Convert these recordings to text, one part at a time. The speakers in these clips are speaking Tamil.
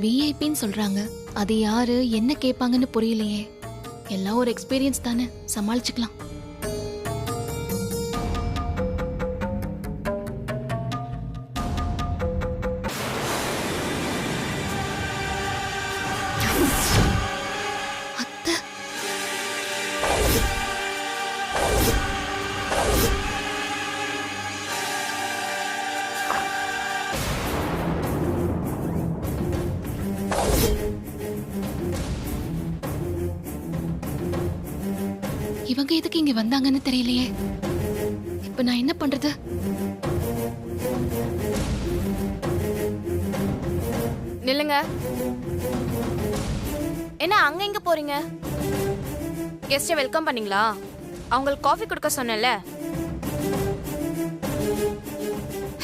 விஐபின்னு சொல்றாங்க. அது யாரு என்ன கேட்பாங்கன்னு புரியலையே. எல்லாம் ஒரு எக்ஸ்பீரியன்ஸ் தானே, சமாளிச்சுக்கலாம். அத்தை, இவங்க எதுக்கு இங்க வந்தாங்கன்னு தெரியலையே. இப்ப நான் என்ன பண்றது? நில்லுங்க. என்ன அங்க எங்க போறீங்க? கெஸ்ட வெல்கம் பண்ணீங்களா? அவங்களுக்கு காஃபி கொடுக்க சொன்னேன்ல.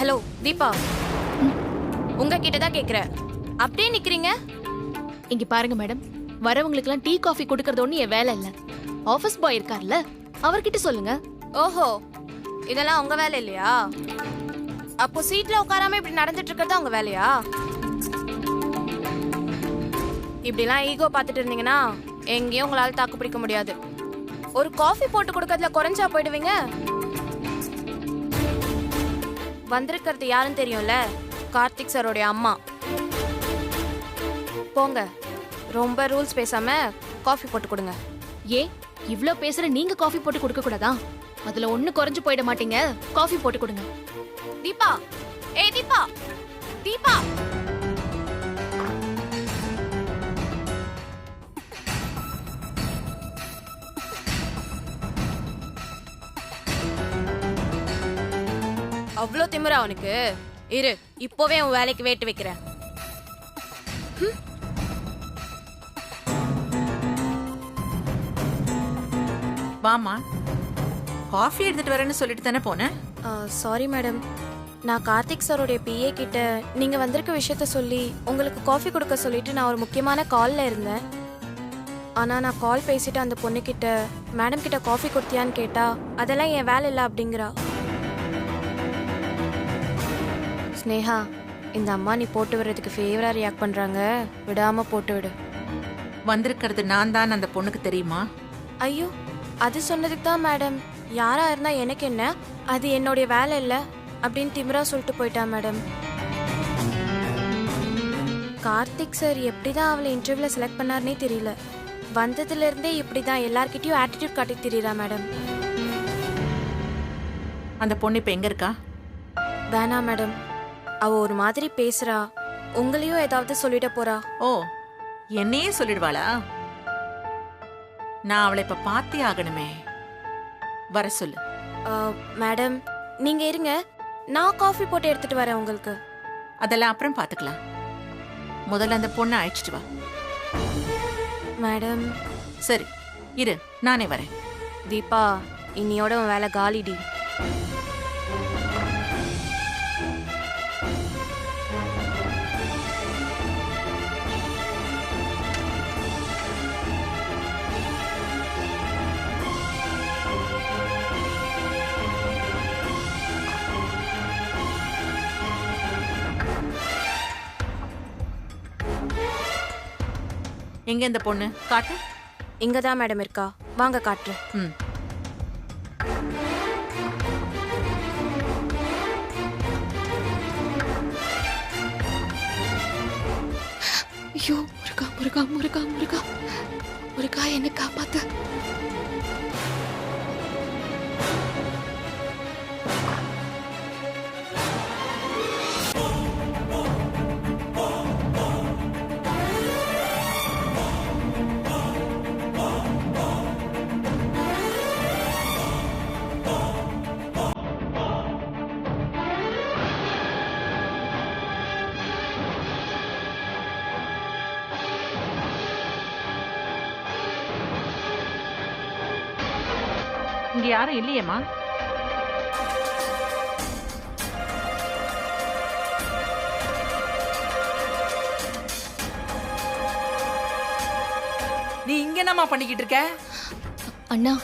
ஹலோ தீபா, உங்ககிட்ட தான் கேக்குறேன். அப்படியே நிக்கிறீங்க. இங்க பாருங்க மேடம், வரவங்களுக்குலாம் டீ காஃபி கொடுக்கறது ஒண்ணு என் வேலை இல்ல. ஆபீஸ் பாய் இருக்கார்ல, அவர்கிட்ட சொல்லுங்க. ஓஹோ, இதெல்லாம் உங்க வேலை இல்லையா? அப்போ சீட்ல உட்காராம இப்படி நடந்துட்டு இருக்கிறது உங்க வேலையா? இப்படிலாம் ஈகோ பார்த்துட்டு இருந்தீங்கன்னா எங்கேயும் உங்களால தாக்கு பிடிக்க முடியாது. ஒரு காஃபி போட்டு கொடுக்கறதுல குறைஞ்சா போயிடுவீங்க. வந்திருக்கிறது யாருன்னு தெரியும்ல, கார்த்திக் சாரோடைய அம்மா. போங்க, ரொம்ப ரூல்ஸ் பேசாம காஃபி போட்டு கொடுங்க. ஏன் இவ்ளோ பேசுற நீங்க காஃபி போட்டு கொடுக்க கூடாதா? அதுல ஒண்ணு குறைஞ்சு போயிட மாட்டீங்க. காஃபி போட்டு கொடுங்க. தீபா, ஏய் தீபா, தீபா. அவ்வளோ திமிரா அவனுக்கு? இரு, இப்போவே உன் வேலைக்கு வேட்டு வைக்கிறேன். வாமா, காஃபி எடுத்துட்டு வரேன்னு சொல்லிட்டு தானே போனேன். சாரி மேடம், நான் கார்த்திக் சாரோடைய பிஏ கிட்ட நீங்க வந்திருக்க விஷயத்த சொல்லி உங்களுக்கு காஃபி கொடுக்க சொல்லிட்டு நான் ஒரு முக்கியமான கால்ல இருந்தேன். ஆனா நான் கால் பேசிட்டு அந்த பொண்ணுகிட்ட மேடம் கிட்ட காஃபி கொடுத்தியான்னு கேட்டா அதெல்லாம் என் வேலை இல்லை அப்படிங்கிறா. ஸ்னேகா, இந்த அம்மா நீ போட்டு விடுறதுக்கு ஃபேவரா ரியாக்ட் பண்றாங்க, விடாம போட்டு விடு. வந்திருக்கிறது நான் தான் அந்த பொண்ணுக்கு தெரியுமா? ஐயோ, அது சொன்னதுக்கு தான் மேடம். யாரா இருந்தா எனக்கு என்ன, அது என்னுடைய வேலை இல்லை அப்படின்னு திமிரா சொல்லிட்டு போயிட்டா மேடம். கார்த்திக் சார் எப்படிதான் அவளை இன்டர்வியூல செலக்ட் பண்ணார்னே தெரியல. வந்ததுல இருந்தே இப்படிதான் எல்லார்கிட்டயும் ஆட்டிடியூட் காட்டி திரியறா மேடம். அந்த பொண்ணு இப்ப எங்க இருக்கா? வேணாம் மேடம், அவ ஒரு மாதிரி பேசுறா. உங்களையும் ஏதாவது சொல்லிட போறா. ஓ, என்னையே சொல்லிடுவாளா? நான் அவளை இப்ப பார்த்தே ஆகணுமே. வர சொல்லு. மேடம் நீங்க இருங்க, நான் காஃபி போட்டு எடுத்துட்டு வரேன் உங்களுக்கு. அதெல்லாம் அப்புறம் பாத்துக்கலாம். முதல்ல அந்த பொண்ணை அழைச்சிட்டு வா. மேடம். சரி இரு, நானே வரேன். தீபா, இன்னியோட உன் வேலை காலிடி. எங்க இந்த பொண்ணு? காட்டு. இங்கதான் மேடம் இருக்கா, வாங்க காட்டுறேன். ம். ஐயோ, முருகா முருகா முருகா முருகா முருகா, என்ன காப்பாத்து. இங்க யாரும் இல்லையேம்மா. நீ இங்க என்னம்மா பண்ணிக்கிட்டு இருக்க? அண்ணா,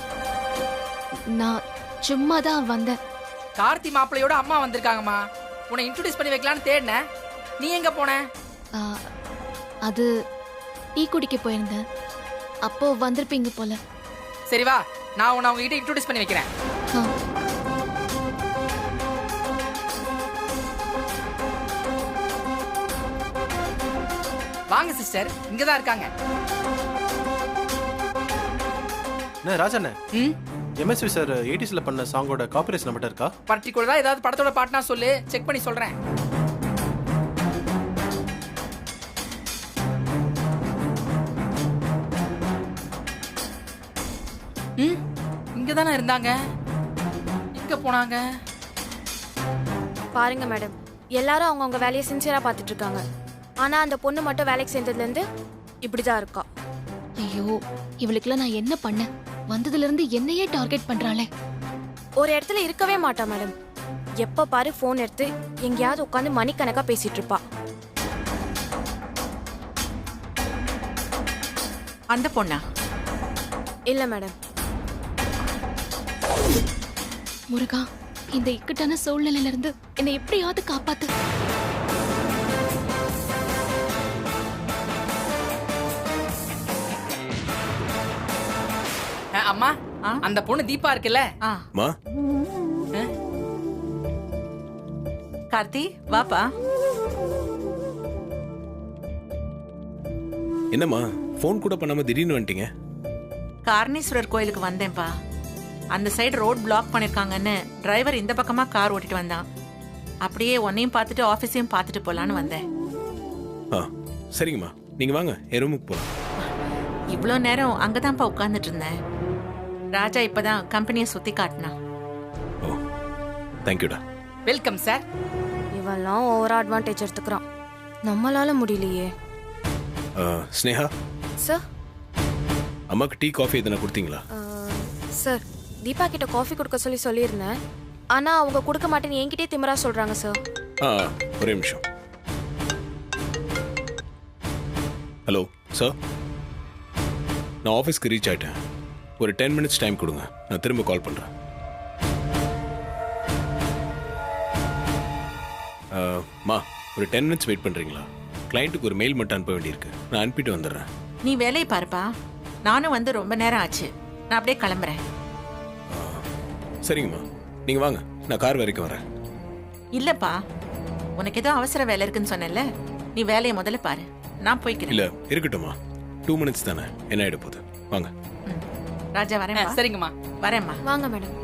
நான் சும்மா தான் வந்தேன். கார்த்தி மாப்பிள்ளையோட அம்மா வந்திருக்காங்கம்மா. உன்னை இன்ட்ரோடியூஸ் பண்ணி வைக்கலான்னு தேடினேன். நீ எங்க போன? அது டீ குடிக்க போயிருந்தேன். அப்போ வந்திருப்பீங்க போல. சரி வா, நான் உன்னை அவங்க கிட்ட இன்ட்ரோடியூஸ் பண்ணி வைக்கிறேன். ஆ. வாங்க சிஸ்டர், இங்க தான் இருக்காங்க. என்ன ராஜண்ணே, ம், எம்எஸ்வி சார் 80ஸ்ல பண்ண சாங்கோட காப்பிரைட்ஸ் நம்மகிட்ட இருக்கா? பர்டிகுலரா ஏதாவது படத்தோட பாட்டுனா சொல்லு, செக் பண்ணி சொல்றேன். ம், இங்க தானே இருந்தாங்க. எங்க போனாங்க? பாருங்க மேடம், எல்லாரும் அவங்கவுங்க வேலையை சின்சியரா பார்த்துட்டு இருக்காங்க. ஆனா அந்த பொண்ணு மட்டும் வேலைக்கு சேர்ந்ததுலேருந்து இப்படிதான் இருக்கா. ஐயோ, இவளுக்குலாம் நான் என்ன பண்ணேன்? வந்ததுல இருந்து என்னையே டார்கெட் பண்றாளே. ஒரு இடத்துல இருக்கவே மாட்டா மேடம். எப்ப பாரு ஃபோன் எடுத்து எங்கேயாவது உட்காந்து மணிக்கணக்கா பேசிட்டு இருப்பா. அந்த பொண்ணா? இல்ல மேடம். முருகா, இந்த இக்கட்டான சூழ்நிலையில இருந்து என்னை எப்படியாவது காப்பாத்து. அம்மா, ஆ? அந்த பொண்ணு தீபா இருக்குல்ல? ஆ, மா கார்த்தி வாப்பா. என்னம்மா ஃபோன் கூட பண்ணாம திடீர்னு வந்துட்டீங்க? காரணேஸ்வரர் கோயிலுக்கு வந்தேன்ப்பா. அந்த சைடு ரோட் பிளாக் பண்ணிருக்காங்கன்னு டிரைவர் இந்த பக்கமா கார் ஓட்டிட்டு வந்தான். அப்படியே உன்னையும் பார்த்துட்டு ஆஃபீஸையும் பார்த்துட்டு போலான்னு வந்தேன். ஆ சரிங்கம்மா, நீங்க வாங்க என் ரூமுக்கு போலாம். இவ்வளோ நேரம் அங்கதான்ப்பா உட்கார்ந்துட்டு இருந்தேன். ராஜா இப்பதான் கம்பெனியை சுத்தி காட்டினான். ஓ தேங்க்யூடா. Welcome sir. இவெல்லாம் ஓவர் அட்வான்டேஜ் எடுத்துக்கிறான். நம்மளால முடியலையே. ஸ்னேகா, சார். அம்மாக்கு டீ காஃபி எதனா கொடுத்தீங்களா? சார், தீபா கிட்ட காஃபி கொடுக்க சொல்லியிருந்தேன். ஆனா அவங்க கொடுக்க மாட்டேன்னு என்கிட்டே திமிரா சொல்றாங்க சார். ஒரே நிமிஷம். ஹலோ சார், நான் ஆஃபீஸ்க்கு ரீச் ஆயிட்டேன். ஒரு 10 மினிட்ஸ் டைம் கொடுங்க, நான் திரும்ப கால் பண்ணுறேன். மா, ஒரு 10 மினிட்ஸ் வெயிட் பண்ணுறீங்களா? கிளைண்ட்டுக்கு ஒரு மெயில் மட்டும் அனுப்ப வேண்டியிருக்கு, நான் அனுப்பிட்டு வந்துடுறேன். நீ வேலையை பாருப்பா. நானும் வந்து ரொம்ப நேரம் ஆச்சு. நான் அப்படியே கிளம்புறேன். சரிங்கம்மா, நீங்கள் வாங்க, நான் கார் வரைக்கும் வரேன். இல்லப்பா, உனக்கு ஏதோ அவசர வேலை இருக்குன்னு சொன்னேன்ல, நீ வேலையை முதல்ல பாரு. நான் போய்க்கிறேன். இல்லை இருக்கட்டும்மா, 2 மினிட்ஸ் தானே, என்ன ஆகிட போகுது. வாங்க. ராஜா வரேன். சரிங்கம்மா. வரேம்மா. வாங்க மேடம்.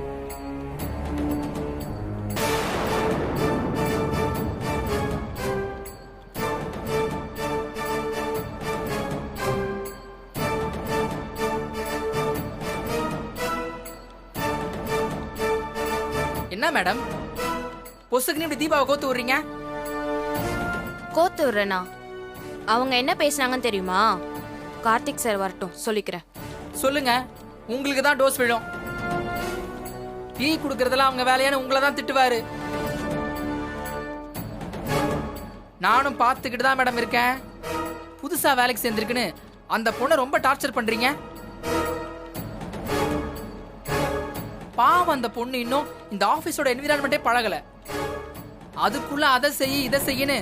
என்ன மேடம், பொசுக்குன்னு இப்படி தீபாவை கோத்து விடுறீங்க? கோத்து விடுறேனா? அவங்க என்ன பேசுனாங்கன்னு தெரியுமா? கார்த்திக் சார் வரட்டும் சொல்லிக்கிறேன். சொல்லுங்க, உங்களுக்கு தான் டோஸ் விழும். டீ குடுக்கறதெல்லாம் அவங்க வேலையான உங்களை தான் திட்டுவாரு. நானும் பார்த்துக்கிட்டு தான் மேடம் இருக்கேன். புதுசா வேலைக்கு சேர்ந்திருக்குன்னு அந்த பொண்ணை ரொம்ப டார்ச்சர் பண்றீங்க. பாவம், அந்த பொண்ணு இன்னும் இந்த ஆபீஸோட என்விரான்மெண்டே பழகல. அதுக்குள்ள அதை செய்ய இதை செய்யன்னு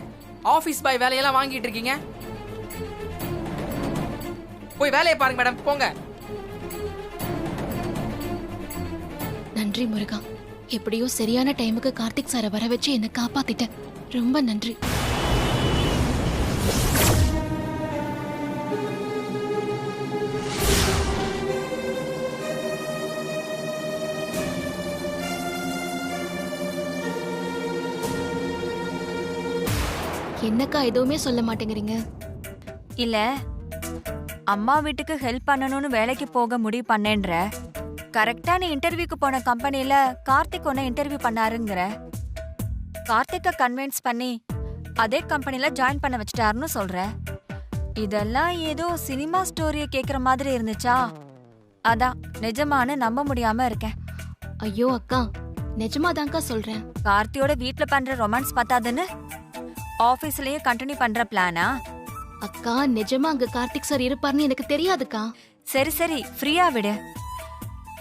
ஆபீஸ் பாய் வேலையெல்லாம் வாங்கிட்டு இருக்கீங்க. போய் வேலையை பாருங்க மேடம், போங்க. நன்றி முருகா, எப்படியோ சரியான டைமுக்கு கார்த்திக் சாரை வர வச்சு என்னை காப்பாத்திட்டேன். ரொம்ப நன்றி. என்னக்கா எதுவுமே சொல்ல மாட்டேங்கிறீங்க? இல்ல, அம்மா வீட்டுக்கு ஹெல்ப் பண்ணணும்னு வேலைக்கு போக முடிவு பண்ணேன்ற. கரெக்டா நீ இன்டர்வியூக்கு போன கம்பெனில கார்த்திக் உன்னை இன்டர்வியூ பண்ணாருங்கிற. கார்த்திக்க கன்வின்ஸ் பண்ணி அதே கம்பெனில ஜாயின் பண்ண வச்சிட்டாருன்னு சொல்ற. இதெல்லாம் ஏதோ சினிமா ஸ்டோரிய கேக்குற மாதிரி இருந்துச்சா? அதான் நிஜமானு நம்ப முடியாம இருக்கேன். ஐயோ அக்கா, நிஜமாதான்க்கா சொல்றேன். கார்த்தியோட வீட்ல பண்ற ரொமான்ஸ் பத்தாதுன்னு ஆபீஸ்லயே கண்டினியூ பண்ற பிளானா? அக்கா, நிஜமா அங்க கார்த்திக் சார் இருப்பார்னு எனக்கு தெரியாதுக்கா. சரி சரி, ஃப்ரீயா விடு.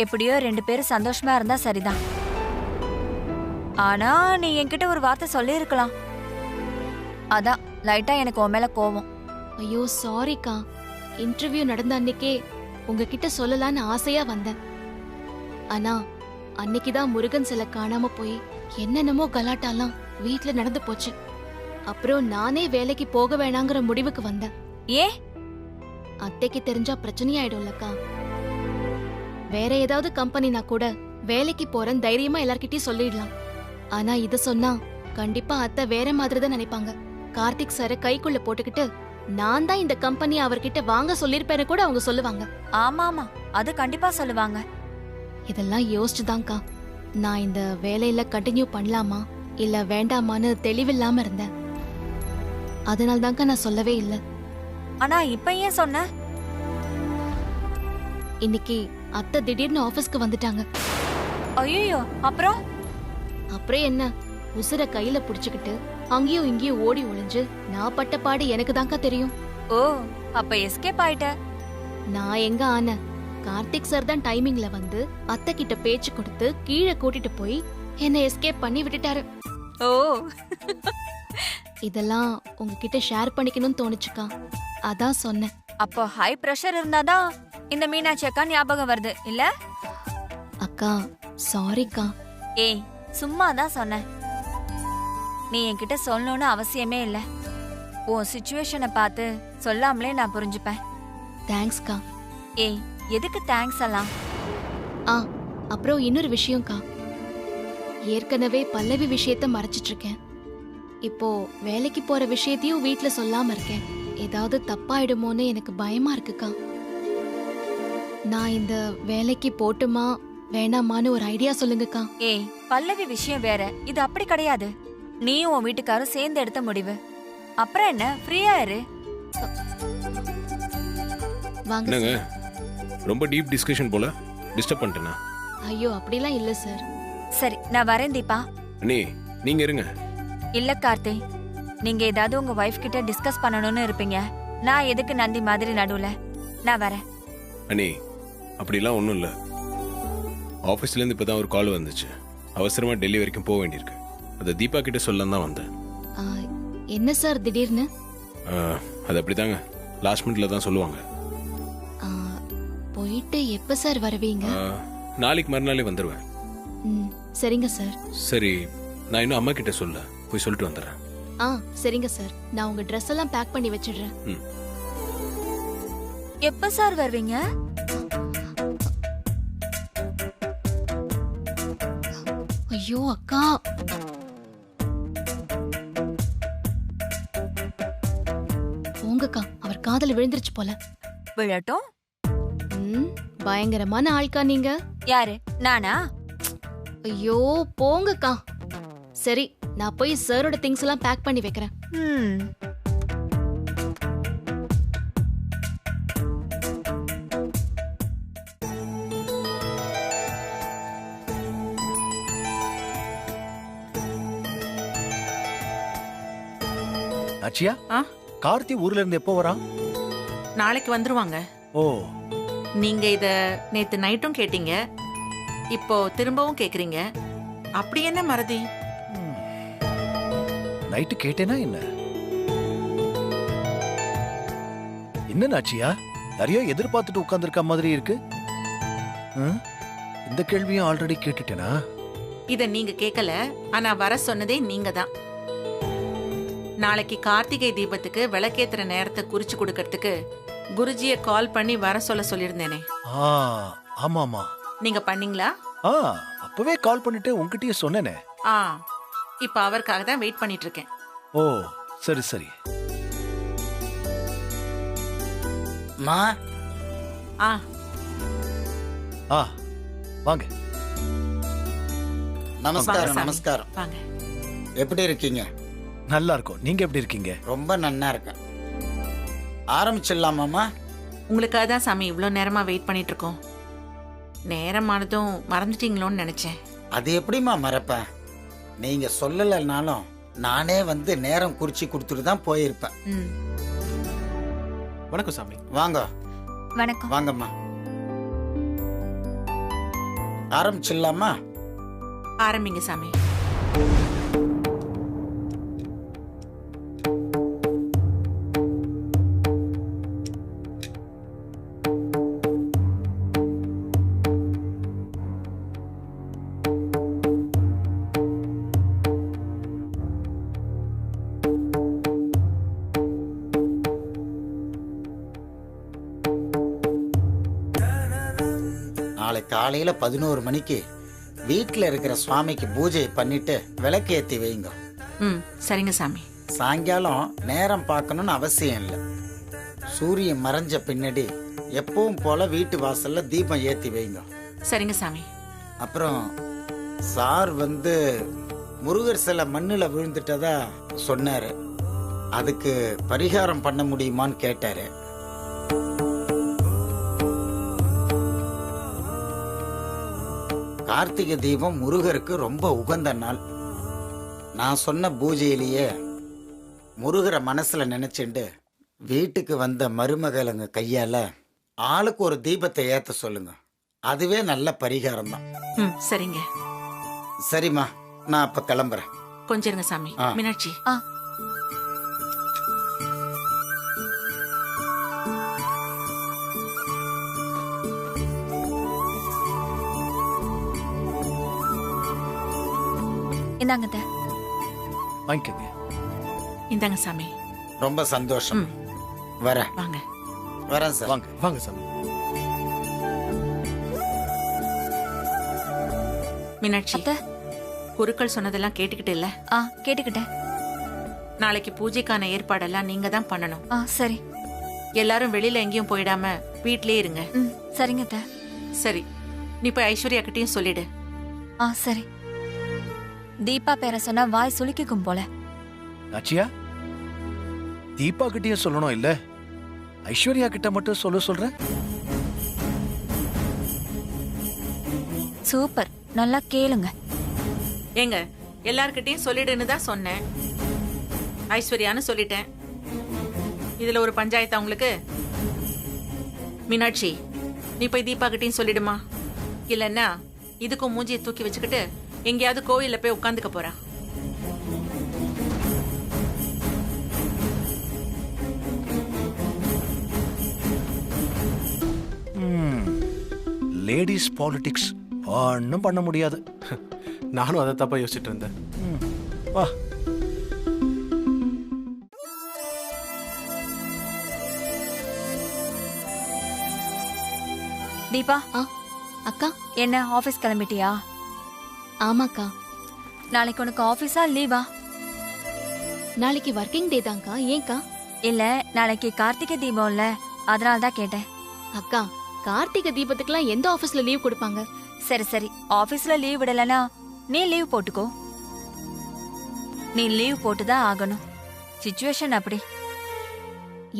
எப்படியோ 2 பேரும் சந்தோஷமா இருந்தா சரிதான். ஆனா நீ என்கிட்ட ஒரு வார்த்தை சொல்லி இருக்கலாம். அதான் லைட்டா எனக்கு உன் மேல கோவம். ஐயோ சாரிக்கா, இன்டர்வியூ நடந்த அன்னைக்கே உங்ககிட்ட சொல்லலான்னு ஆசையா வந்தேன். ஆனா அன்னைக்குதான் முருகன் சிலை காணாம போய் என்னென்னமோ கலாட்டாலாம் வீட்ல நடந்து போச்சு. அப்புறம் நானே வேலைக்கு போக வேணாங்கிற முடிவுக்கு வந்தேன். ஏ அத்தைக்கு தெரிஞ்சா பிரச்சனையாயிடும்லக்கா. வேற ஏதாவது கம்பெனினா கூட வேலைக்கு போறேன் தைரியமா எல்லார்கிட்டயும் சொல்லிடலாம். ஆனா இத சொன்னா கண்டிப்பா அத்தை வேற மாதிரி தான் நினைப்பாங்க. கார்த்திக் சார கைக்குள்ள போட்டுக்கிட்டு நான் தான் இந்த கம்பெனி அவர்கிட்ட வாங்க சொல்லிருப்பேன்னு கூட அவங்க சொல்லுவாங்க. ஆமா ஆமா, அது கண்டிப்பா சொல்லுவாங்க. இதெல்லாம் யோசிச்சுதான்க்கா நான் இந்த வேலையில கண்டினியூ பண்ணலாமா இல்ல வேண்டாமான்னு தெளிவில்லாம இருந்தேன். அதனால தான்க்கா நான் சொல்லவே இல்லை. ஆனா இப்ப ஏன் சொன்ன? இன்னைக்கு அத்தை திடீர்னு ஆபீஸ்க்கு வந்துட்டாங்க. ஐயோ, அப்புறம்? அப்புறம் என்ன, உசுர கையில புடிச்சுக்கிட்டு அங்கேயும் இங்கேயும் ஓடி ஒளிஞ்சு நான் பட்ட பாடு எனக்கு தான்க்கா தெரியும். ஓ, அப்ப எஸ்கேப் ஆயிட்ட. நான் எங்க ஆன, கார்த்திக் சார் தான் டைமிங்ல வந்து அத்தை கிட்ட பேச்சு கொடுத்து கீழே கூட்டிட்டு போய் என்ன எஸ்கேப் பண்ணி விட்டுட்டாரு. ஓ, இதெல்லாம் உங்ககிட்ட ஷேர் பண்ணிக்கணும்னு தோணுச்சுக்கா, அதான் சொன்னேன். அப்போ ஹை பிரஷர் இருந்தாதான் இந்த மீனாட்சி அக்கா ஞாபகம் வருது இல்ல? அக்கா சாரிக்கா. ஏய், சும்மா தான் சொன்னேன். நீ என்கிட்ட சொல்லணும்னு அவசியமே இல்ல. உன் சிச்சுவேஷனை பார்த்து சொல்லாமலே நான் புரிஞ்சுப்பேன். தேங்க்ஸ்க்கா. ஏய், எதுக்கு தேங்க்ஸ் எல்லாம்? ஆ, அப்புறம் இன்னொரு விஷயம்க்கா, ஏற்கனவே பல்லவி விஷயத்த மறைச்சிட்டு இருக்கேன். இப்போ வேலைக்கு போற விஷயத்தையும் வீட்ல சொல்லாம இருக்கேன். ஏதாவது தப்பாயிடுமோன்னு எனக்கு பயமா இருக்குக்கா. நான் இந்த வேலைக்கு போட்டுமா வேணாமான்னு ஒரு ஐடியா சொல்லுங்கக்கா. ஏய், பல்லவி விஷயம் வேற, இது அப்படி கிடையாது. நீயும் உன் வீட்டுக்காரும் சேர்ந்து எடுத்த முடிவு. அப்புறம் என்ன, ஃப்ரீயா இரு. வாங்க என்னங்க சார். ரொம்ப டீப் டிஸ்கஷன் போல, டிஸ்டர்ப் பண்ணிட்டேனா? ஐயோ அப்படிலாம் இல்ல சார். சரி, நான் வரேன் தீபா. அண்ணி நீங்க இருங்க. இல்ல கார்த்தி, நீங்க ஏதாவது உங்க வைஃப் கிட்ட டிஸ்கஸ் பண்ணணும்னு இருப்பீங்க. நான் எதுக்கு நந்தி மாதிரி நடுவுல? நான் வரேன். அண்ணி அப்படிலாம் ஒன்றும் இல்லை. ஆஃபீஸ்லேருந்து இப்போ தான் ஒரு கால் வந்துச்சு. அவசரமாக டெல்லி வரைக்கும் போக வேண்டியிருக்கு. அதை தீபா கிட்ட சொல்லலாம் தான் வந்தேன். ஆ, என்ன சார் திடீர்னு? அது அப்படி தாங்க, லாஸ்ட் மினிட்ல தான் சொல்லுவாங்க. ஆ, போயிட்டு எப்ப சார் வருவீங்க? நாளைக்கு மறுநாளே வந்துடுவேன். ம், சரிங்க சார். சரி, நான் இன்னும் அம்மா கிட்ட சொல்ல, போய் சொல்லிட்டு வந்துடுறேன். ஆ, சரிங்க சார். நான் உங்க ட்ரெஸ் எல்லாம் பேக் பண்ணி வச்சிடுறேன். ம். எப்ப சார் வருவீங்க? ஐயோ அக்கா, போங்கக்கா, அவர் காதல விழுந்துருச்சு போல. விழட்டும். ம், பயங்கரமான ஆள்கா நீங்க. யாரு, நானா? ஐயோ போங்கக்கா. சரி, நான் போய் சாரோட திங்ஸ் எல்லாம் பேக் பண்ணி வைக்கிறேன். ம். ஆச்சியா, ஆ? கார்த்தி ஊர்ல இருந்து எப்போ வரான்? நாளைக்கு வந்துருவாங்க. ஓ, நீங்க இத நேத்து நைட்டும் கேட்டீங்க, இப்போ திரும்பவும் கேக்குறீங்க. அப்படி என்ன மறதி? நைட்டு கேட்டேனா என்ன? என்ன நாச்சியா, நிறைய எதிர்பார்த்துட்டு உட்கார்ந்திருக்க மாதிரி இருக்கு. ம்? இந்த கேள்வியும் ஆல்ரெடி கேட்டுட்டேனா? இத நீங்க கேட்கல, ஆனா வர சொன்னதே நீங்க தான். நாளைக்கு கார்த்திகை தீபத்துக்கு விளக்கேத்துற நேரத்தை குறிச்சு கொடுக்கறதுக்கு குருஜியை கால் பண்ணி வர சொல்லியிருந்தேனே. ஆ, ஆமாமா. நீங்க பண்ணீங்களா? ஆ, அப்பவே கால் பண்ணிட்டு உன்கிட்டயே சொன்னேனே. ஆ, இப்ப அவருக்காக தான் வெயிட் பண்ணிட்டு இருக்கேன். ஓ, சரி சரி. மா, ஆ, ஆ, வாங்க. நமஸ்காரம் சாமி. நமஸ்காரம். வாங்க. எப்படி இருக்கீங்க? நல்லா இருக்கும். நீங்க எப்படி இருக்கீங்க? ரொம்ப நன்னா இருக்கேன். ஆரம்பிச்சிடலாமாம்மா? உங்களுக்காக தான் சாமி இவ்வளோ நேரமா வெயிட் பண்ணிட்டு இருக்கோம். நேரமானதும் மறந்துட்டீங்களோன்னு நினைச்சேன். அது எப்படிம்மா மறப்பேன்? நீங்க சொல்லலைனாலும் நானே வந்து நேரம் குறிச்சு கொடுத்துட்டு தான் போயிருப்பேன். ம். வணக்கம் சாமி. வாங்க வணக்கம். வாங்கம்மா, ஆரம்பிச்சிடலாமா? ஆரம்பிங்க சாமி. காலையில 11 மணிக்கு வீட்டில் இருக்கிற சுவாமிக்கு பூஜை பண்ணிட்டு விளக்கேத்தி வைங்க. ம் சரிங்க சாமி. சாயங்காலம் நேரம் பார்க்கணும்னு அவசியம் இல்லை. சூரியன் மறைஞ்ச பின்னாடி எப்பவும் போல வீட்டு வாசல்ல தீபம் ஏத்தி வைங்க. சரிங்க சாமி. அப்புறம் சார் வந்து முருகர் சிலை மண்ணில் விழுந்துட்டதா சொன்னாரு. அதுக்கு பரிகாரம் பண்ண முடியுமான்னு கேட்டாரு. கார்த்திகை தீபம் முருகருக்கு ரொம்ப உகந்த நாள். நான் சொன்ன பூஜையிலேயே முருகரை மனசுல நினைச்சுண்டு வீட்டுக்கு வந்த மருமகளுங்க கையால ஆளுக்கு ஒரு தீபத்தை ஏத்த சொல்லுங்க. அதுவே நல்ல பரிகாரம் தான். ம் சரிங்க. சரிம்மா, நான் அப்ப கிளம்புறேன். கொஞ்சம் இருங்க சாமி. ஆ. மீனாட்சி. இந்தாங்க அத்தை. வாங்கிக்கங்க. இந்தாங்க சாமி. ரொம்ப சந்தோஷம். வரேன். வாங்க. வரேன் சார். வாங்க. வாங்க சாமி. மீனாட்சி, அத்தை. குருக்கள் சொன்னதெல்லாம் கேட்டுக்கிட்டு இல்ல? கேட்டுக்கிட்டேன். நாளைக்கு பூஜைக்கான ஏற்பாடெல்லாம் நீங்க தான் பண்ணணும். சரி. எல்லாரும் வெளியில எங்கேயும் போயிடாம வீட்லயே இருங்க. ம் சரிங்க அத்தை. சரி, நீ போய் ஐஸ்வர்யா கிட்டயும் சொல்லிடு. சரி. தீபா பேரை சொன்னா வாய் சுளுக்கிக்கும் போல. நாச்சியா, தீபா கிட்டயும் சொல்லணும் இல்ல, ஐஸ்வர்யா கிட்ட மட்டும் சொல்ற. சூப்பர், நல்லா கேளுங்க. ஏங்க, எல்லார்கிட்டயும் சொல்லிடுன்னு தான் சொன்னேன். ஐஸ்வர்யான்னு சொல்லிட்டேன். இதுல ஒரு பஞ்சாயத்து உங்களுக்கு? மீனாட்சி, நீ போய் தீபா கிட்டயும் சொல்லிடுமா. இல்லன்னா இதுக்கும் மூஞ்சியை தூக்கி வச்சுக்கிட்டு எங்கேயாவது கோயில்ல போய் உட்காந்துக்க போறா. லேடிஸ் பாலிடிக்ஸ் ஒன்னும் பண்ண முடியாது. நானும் அதை தப்பா யோசிச்சுட்டு இருந்தேன். வா. தீபா, அக்கா. என்ன ஆபீஸ் கிளம்பிட்டியா? ஆமாக்கா. நாளைக்கு உனக்கு ஆபீஸா லீவா? நாளைக்கு ஒர்க்கிங் டே தான்க்கா. ஏன்க்கா? இல்ல, நாளைக்கு கார்த்திகை தீபம்ல, அதனால தான் கேட்டேன். அக்கா, கார்த்திகை தீபத்துக்குலாம் எந்த ஆபீஸ்ல லீவ் கொடுப்பாங்க? சரி சரி, ஆபீஸ்ல லீவ் விடலனா நீ லீவ் போட்டுக்கோ. நீ லீவ் போட்டுதான் ஆகணும். சிச்சுவேஷன் அப்படி.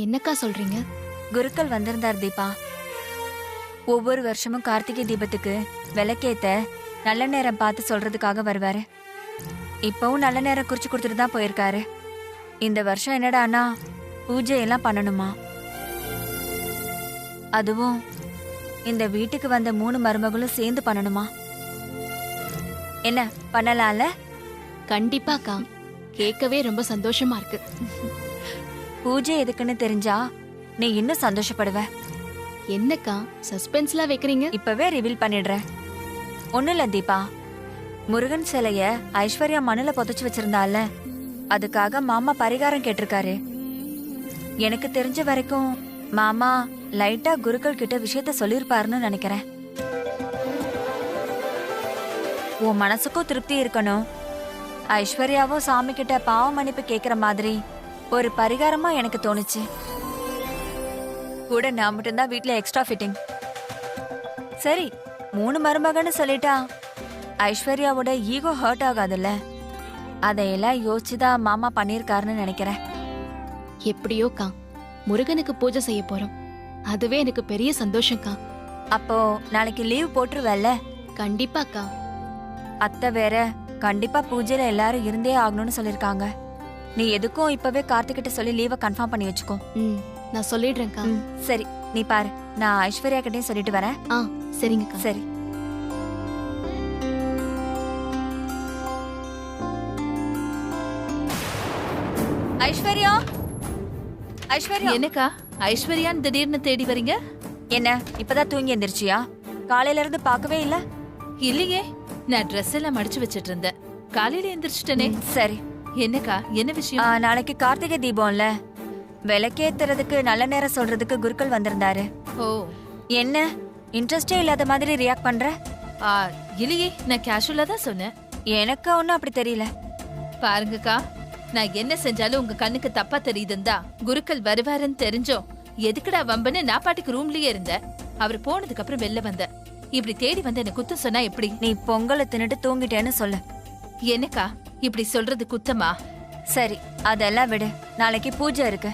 என்னக்கா சொல்றீங்க? குருக்கள் வந்திருந்தார் தீபா. ஒவ்வொரு வருஷமும் கார்த்திகை தீபத்துக்கு விளக்கேத்த நல்ல நேரம் பார்த்து சொல்றதுக்காக வருவாரு. இப்பவும் நல்ல நேரம் குறிச்சு கொடுத்துட்டு தான் போயிருக்காரு. இந்த வருஷம் என்னடானா பூஜையெல்லாம் பண்ணணுமா. அதுவும் இந்த வீட்டுக்கு வந்த 3 மருமகளும் சேர்ந்து பண்ணணுமா. என்ன பண்ணலாம்ல? கண்டிப்பாக்கா. கேட்கவே ரொம்ப சந்தோஷமா இருக்கு. பூஜை எதுக்குன்னு தெரிஞ்சா நீ இன்னும் சந்தோஷப்படுவ. என்னக்கா சஸ்பென்ஸ்லாம் வைக்கிறீங்க? இப்பவே ரிவீல் பண்ணிடுறேன். ஒண்ணும் இல்ல தீபா, முருகன் சிலைய ஐஸ்வர்யா மண்ணுல புதைச்சு வச்சிருந்தால, அதுக்காக மாமா பரிகாரம் கேட்டிருக்காரு. எனக்கு தெரிஞ்ச வரைக்கும் மாமா லைட்டா குருக்கள் கிட்ட விஷயத்த சொல்லிருப்பாருன்னு நினைக்கிறேன். உன் மனசுக்கும் திருப்தி இருக்கணும், ஐஸ்வர்யாவும் சாமி கிட்ட பாவ மன்னிப்பு கேக்குற மாதிரி ஒரு பரிகாரமா எனக்கு தோணுச்சு. கூட நான் மட்டும்தான் வீட்டுல எக்ஸ்ட்ரா ஃபிட்டிங். சரி, 3 மருமகன்னு சொல்லிட்டா ஐஸ்வர்யாவோட ஈகோ ஹர்ட் ஆகாதுல்ல. அதையெல்லாம் யோசிச்சுதான் மாமா பண்ணிருக்காருன்னு நினைக்கிறேன். எப்படியோக்கா, முருகனுக்கு பூஜை செய்ய போறோம். அதுவே எனக்கு பெரிய சந்தோஷம்க்கா. அப்போ நாளைக்கு லீவ் போட்டுருவல்ல? கண்டிப்பாக்கா. அத்தை வேற கண்டிப்பா பூஜையில எல்லாரும் இருந்தே ஆகணும்னு சொல்லிருக்காங்க. நீ எதுக்கும் இப்பவே கார்த்திகிட்ட சொல்லி லீவை கன்ஃபார்ம் பண்ணி வச்சுக்கோ. நான் சொல்லிடுறேன்க்கா. சரி, நீ பாரு, நான் ஐஸ்வர்யா கிட்டயும் சொல்லிட்டு வரேன். சரிங்கக்கா. சரி. ஐஸ்வர்யா, ஐஸ்வர்யா. என்னக்கா ஐஸ்வர்யான்னு திடீர்னு தேடி வரீங்க? என்ன இப்பதான் தூங்கி எந்திரிச்சியா? காலையில இருந்து பார்க்கவே இல்ல. இல்லையே, நான் ட்ரெஸ் எல்லாம் மடிச்சு வச்சிட்டு இருந்தேன். காலையில எந்திரிச்சிட்டனே. சரி. என்னக்கா, என்ன விஷயம்? நாளைக்கு கார்த்திகை தீபம்ல, விளக்கேத்துறதுக்கு நல்ல நேரம் சொல்றதுக்கு குருக்கள் வந்திருந்தாரு. ஓ. என்ன இன்ட்ரெஸ்டே இல்லாத மாதிரி ரியாக்ட் பண்ற? இல்லையே, நான் கேஷுவலா தான் சொன்னேன். எனக்கு ஒன்னும் அப்படி தெரியல. பாருங்கக்கா, நான் என்ன செஞ்சாலும் உங்க கண்ணுக்கு தப்பா தெரியுதுந்தா குருக்கள் வருவாருன்னு தெரிஞ்சோம் எதுக்குடா வம்பன்னு நான் பாட்டுக்கு ரூம்லயே இருந்தேன். அவர் போனதுக்கு அப்புறம் வெளில வந்த. இப்படி தேடி வந்து என்ன குத்தம் சொன்னா எப்படி? நீ பொங்கலை தின்னுட்டு தூங்கிட்டேன்னு சொல்லு. என்னக்கா இப்படி சொல்றது குத்தமா? சரி, அதெல்லாம் விடு. நாளைக்கு பூஜை இருக்கு.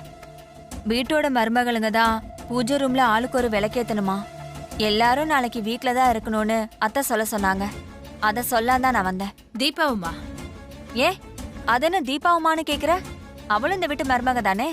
வீட்டோட மருமகளுங்க தான் பூஜை ரூம்ல ஆளுக்கு ஒரு விளக்கேத்தணுமா. எல்லாரும் நாளைக்கு வீட்ல தான் இருக்கணும்னு அத்தை சொல்ல சொன்னாங்க. அத சொல்லாதான் நான் வந்தேன். தீபாவுமா? ஏ, அதென்ன தீபாவுமான்னு கேக்குற? அவளும் இந்த வீட்டு மருமக தானே.